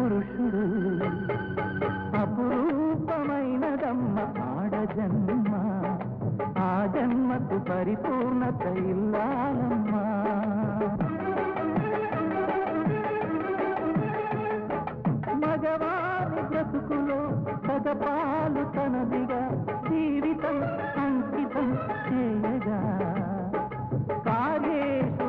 పురుషుడు అపురూపమైనదమ్మ ఆడజన్మ ఆ జన్మకు పరిపూర్ణత ఇల్లాలమ్మా మగవారి బ్రతుకులో సగపాలు తనదిగా జీవితం అంకితం చేయగా కార్యేషు